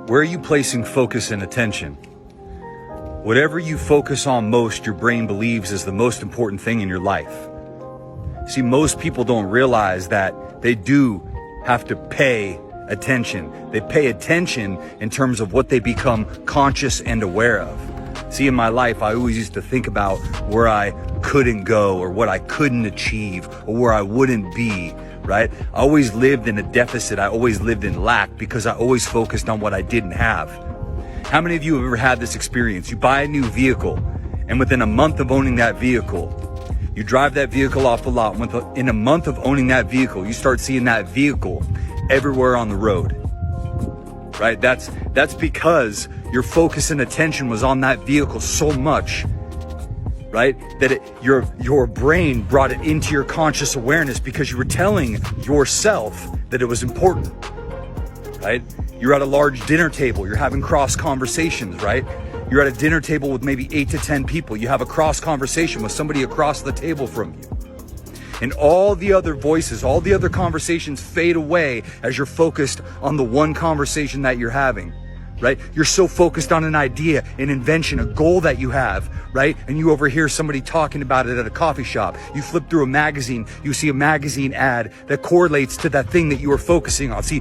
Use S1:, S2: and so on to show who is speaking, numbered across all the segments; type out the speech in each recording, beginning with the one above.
S1: Where are you placing focus and attention? Whatever you focus on most, your brain believes is the most important thing in your life. See, most people don't realize that they do have to pay attention. They pay attention in terms of what they become conscious and aware of. See, in my life, I always used to think about where I couldn't go or what I couldn't achieve or where I wouldn't be, right? I always lived in a deficit. I always lived in lack because I always focused on what I didn't have. How many of you have ever had this experience? You buy a new vehicle, and within a month of owning that vehicle, you drive that vehicle off the lot. In a month of owning that vehicle, you start seeing that vehicle everywhere on the road, right? That's because your focus and attention was on that vehicle so much, right? That your brain brought it into your conscious awareness because you were telling yourself that it was important, right? You're at a large dinner table, you're having cross conversations, right? You're at a dinner table with maybe 8 to 10 people. You have a cross conversation with somebody across the table from you. And all the other voices, all the other conversations fade away as you're focused on the one conversation that you're having, right? You're so focused on an idea, an invention, a goal that you have, right? And you overhear somebody talking about it at a coffee shop. You flip through a magazine, you see a magazine ad that correlates to that thing that you are focusing on. See,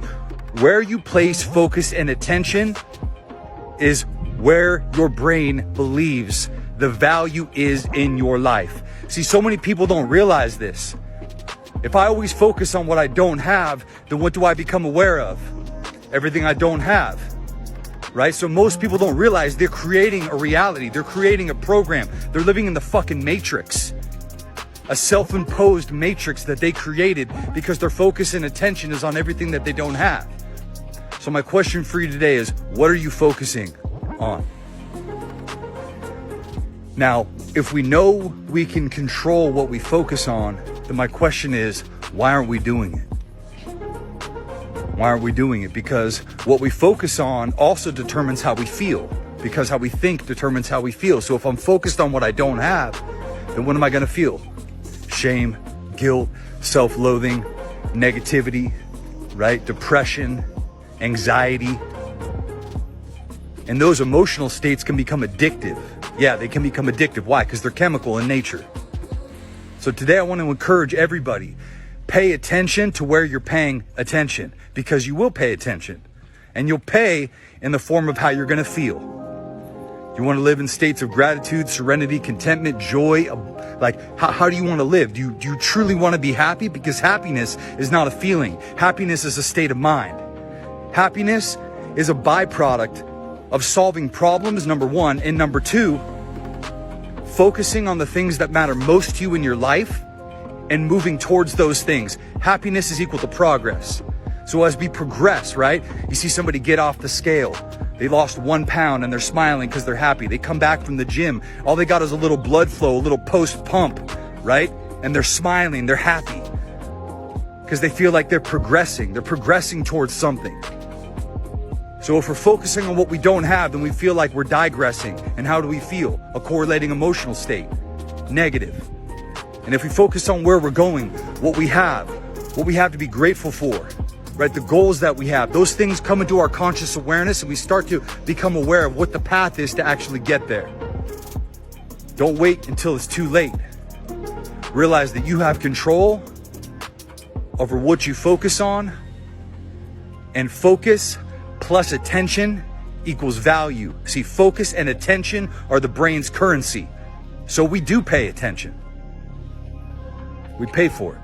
S1: where you place focus and attention is where your brain believes the value is in your life. See, so many people don't realize this. If I always focus on what I don't have, then what do I become aware of? Everything I don't have, right? So most people don't realize they're creating a reality. They're creating a program. They're living in the fucking matrix. A self-imposed matrix that they created because their focus and attention is on everything that they don't have. So my question for you today is, what are you focusing on? Now, if we know we can control what we focus on, then my question is, why aren't we doing it? Why aren't we doing it? Because what we focus on also determines how we feel, because how we think determines how we feel. So if I'm focused on what I don't have, then what am I going to feel? Shame, guilt, self-loathing, negativity, right? Depression, anxiety. And those emotional states can become addictive. Yeah, they can become addictive. Why? Because they're chemical in nature. So today I want to encourage everybody, pay attention to where you're paying attention, because you will pay attention, and you'll pay in the form of how you're going to feel. You want to live in states of gratitude, serenity, contentment, joy. Like, how do you want to live? Do you truly want to be happy? Because happiness is not a feeling. Happiness is a state of mind. Happiness is a byproduct of solving problems, number one, and number two, focusing on the things that matter most to you in your life and moving towards those things. Happiness is equal to progress. So as we progress, right? You see somebody get off the scale. They lost 1 pound and they're smiling because they're happy. They come back from the gym. All they got is a little blood flow, a little post pump, right? And they're smiling, they're happy because they feel like they're progressing. They're progressing towards something. So if we're focusing on what we don't have, then we feel like we're digressing. And how do we feel? A correlating emotional state, negative. And if we focus on where we're going, what we have to be grateful for, right? The goals that we have, those things come into our conscious awareness and we start to become aware of what the path is to actually get there. Don't wait until it's too late. Realize that you have control over what you focus on, and focus plus attention equals value. See, focus and attention are the brain's currency. So we do pay attention. We pay for it.